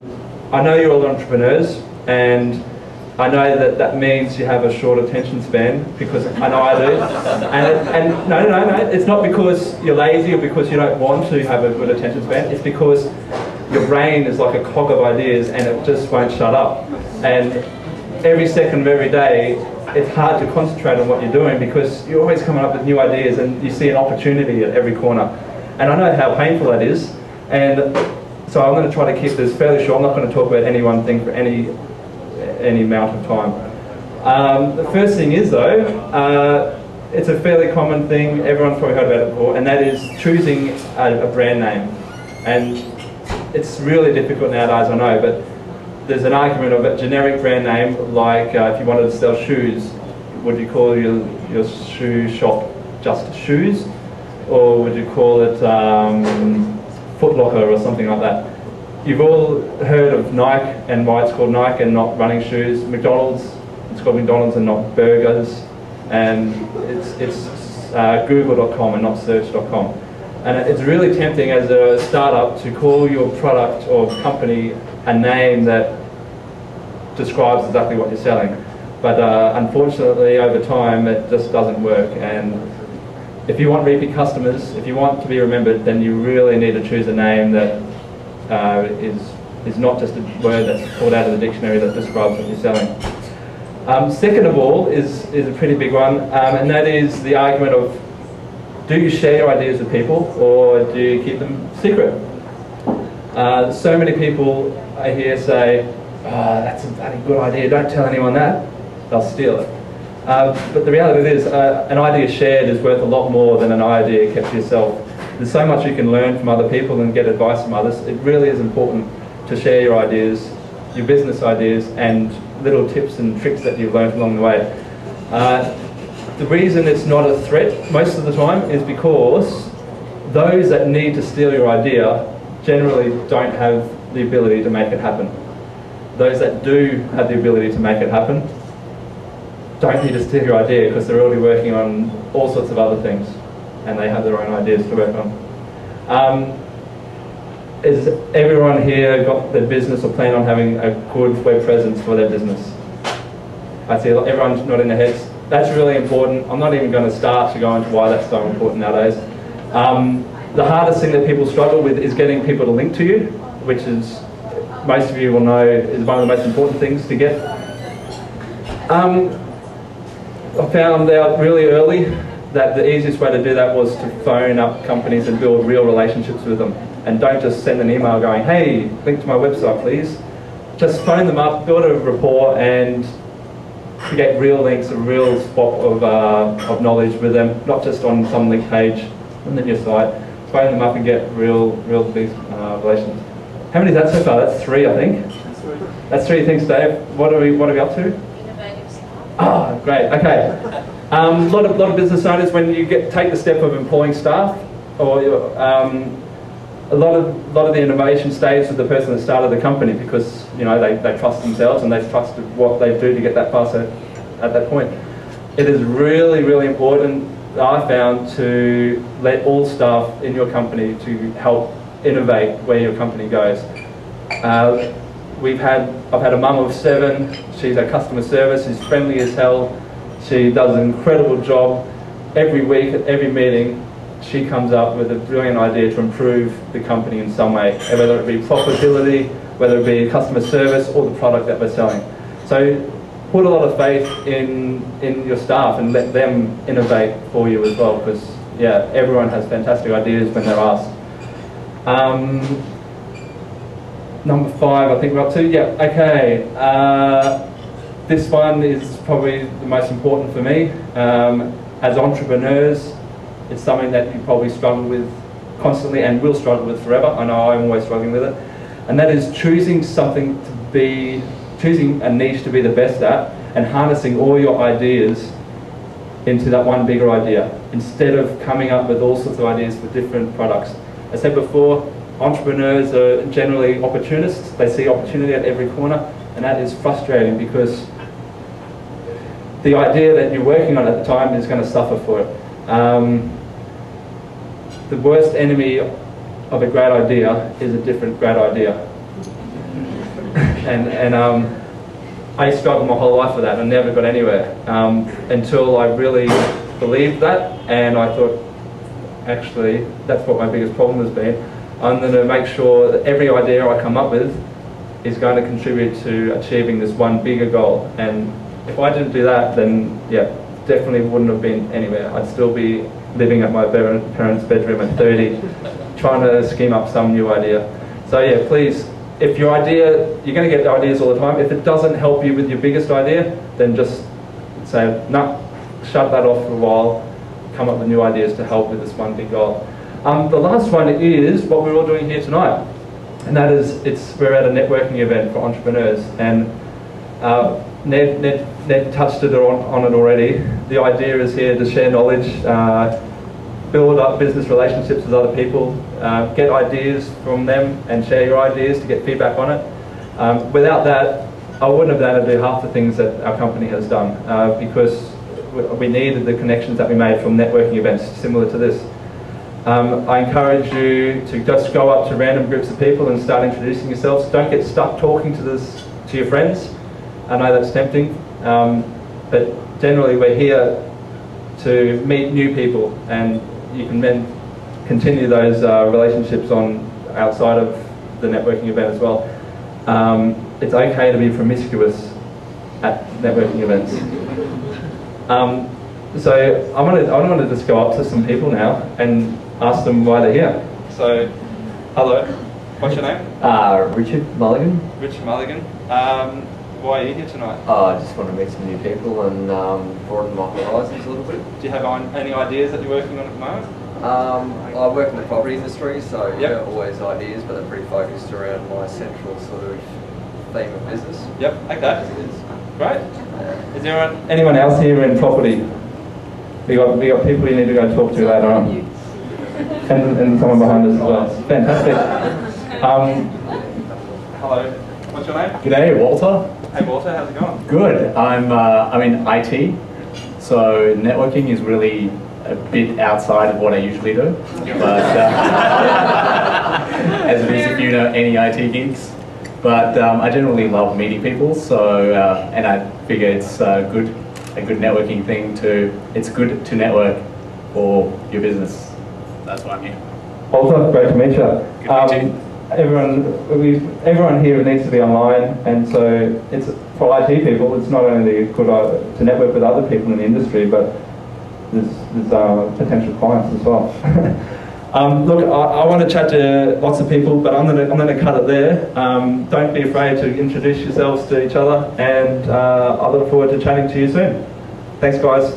I know you're all entrepreneurs, and I know that that means you have a short attention span, because I know I do. And no, it's not because you're lazy or because you don't want to have a good attention span. It's because your brain is like a cog of ideas and it just won't shut up. And every second of every day, it's hard to concentrate on what you're doing because you're always coming up with new ideas and you see an opportunity at every corner. And I know how painful that is. And so I'm going to try to keep this fairly short. I'm not going to talk about any one thing for any amount of time. The first thing is though, it's a fairly common thing, everyone's probably heard about it before, and that is choosing a brand name. And it's really difficult nowadays, I know, but there's an argument of a generic brand name, like if you wanted to sell shoes, would you call your shoe shop just shoes? Or would you call it Foot Locker or something like that? You've all heard of Nike and why it's called Nike and not running shoes. McDonald's, it's called McDonald's and not burgers. And it's google.com and not search.com. And it's really tempting as a startup to call your product or company a name that describes exactly what you're selling. But unfortunately, over time, it just doesn't work. And if you want repeat customers, if you want to be remembered, then you really need to choose a name that is not just a word that's pulled out of the dictionary that describes what you're selling. Second of all is a pretty big one, and that is the argument of, do you share your ideas with people or do you keep them secret? So many people I hear say, oh, that's a bloody good idea, don't tell anyone that, they'll steal it. But the reality is, an idea shared is worth a lot more than an idea kept to yourself. There's so much you can learn from other people and get advice from others. It really is important to share your ideas, your business ideas, and little tips and tricks that you've learned along the way. The reason it's not a threat most of the time is because those that need to steal your idea generally don't have the ability to make it happen. Those that do have the ability to make it happen don't need to steal your idea because they're already working on all sorts of other things and they have their own ideas to work on. Has everyone here got their business or plan on having a good web presence for their business? I see everyone's nodding their heads. That's really important. I'm not even going to start to go into why that's so important nowadays. The hardest thing that people struggle with is getting people to link to you, which is, most of you will know, is one of the most important things to get. I found out really early that the easiest way to do that was to phone up companies and build real relationships with them. And don't just send an email going, hey, link to my website please. Just phone them up, build a rapport, and get real links, a real spot of knowledge with them, not just on some link page on your site. Phone them up and get real big relations. How many is that so far? That's 3, I think. That's 3. That's 3 things, Dave. What are we up to? Innovative stuff. Ah, great. Okay. A lot of business owners, when you take the step of employing staff, or a lot of the innovation stays with the person that started the company because they trust themselves and they've trusted what they do to get that far at that point. It is really important, I found, to let all staff in your company to help innovate where your company goes. I've had a mum of 7. She's a customer service. She's friendly as hell. She does an incredible job. Every week at every meeting, she comes up with a brilliant idea to improve the company in some way, whether it be profitability, whether it be customer service, or the product that we're selling. So put a lot of faith in your staff and let them innovate for you as well, because yeah, everyone has fantastic ideas when they're asked. Number 5, I think we're up to. Yeah, okay. This one is probably the most important for me. As entrepreneurs, it's something that you probably struggle with constantly and will struggle with forever. I know I'm always struggling with it. And that is choosing a niche to be the best at and harnessing all your ideas into that one bigger idea, instead of coming up with all sorts of ideas for different products. As I said before, entrepreneurs are generally opportunists. They see opportunity at every corner, and that is frustrating because the idea that you're working on at the time is going to suffer for it. The worst enemy of a great idea is a different great idea. and I used to struggle my whole life with that and never got anywhere until I really believed that, and I thought, actually, that's what my biggest problem has been. I'm going to make sure that every idea I come up with is going to contribute to achieving this one bigger goal. And if I didn't do that, then yeah, definitely wouldn't have been anywhere. I'd still be living at my parents' bedroom at 30, trying to scheme up some new idea. So yeah, please, if your idea, you're going to get ideas all the time. If it doesn't help you with your biggest idea, then just say, no, shut that off for a while, come up with new ideas to help with this one big goal. The last one is what we're all doing here tonight, and that is, we're at a networking event for entrepreneurs, and Ned touched on it already. The idea is here to share knowledge, build up business relationships with other people, get ideas from them and share your ideas to get feedback on it. Without that, I wouldn't have been able to do half the things that our company has done, because we needed the connections that we made from networking events similar to this. I encourage you to just go up to random groups of people and start introducing yourselves. Don't get stuck talking to your friends. I know that's tempting, but generally we're here to meet new people, and you can then continue those relationships outside of the networking event as well. It's okay to be promiscuous at networking events. So I want to just go up to some people now and ask them why they're here. So, hello, what's your name? Richard Mulligan. Richard Mulligan. Why are you here tonight? I just want to meet some new people and broaden my horizons a little bit. Do you have any ideas that you're working on at the moment? I work in the property industry, so yep. yeah, always ideas, but they're pretty focused around my central sort of theme of business. Yep, okay. Great. Is there anyone else here in property? We got people you need to go talk to later on. And someone behind us as well. Fantastic. Hello. What's your name? G'day, Walter. Hey Walter, how's it going? Good. I'm in IT, so networking is really a bit outside of what I usually do. But as it is if you know any IT gigs. But I generally love meeting people, so and I figure it's a good networking thing it's good to network for your business. That's why I'm here. Walter, great to meet you. Good to meet you. Everyone here needs to be online, and so it's for IT people. It's not only good to network with other people in the industry, but there's potential clients as well. Look, I want to chat to lots of people, but I'm gonna cut it there. Don't be afraid to introduce yourselves to each other, and I look forward to chatting to you soon. Thanks, guys.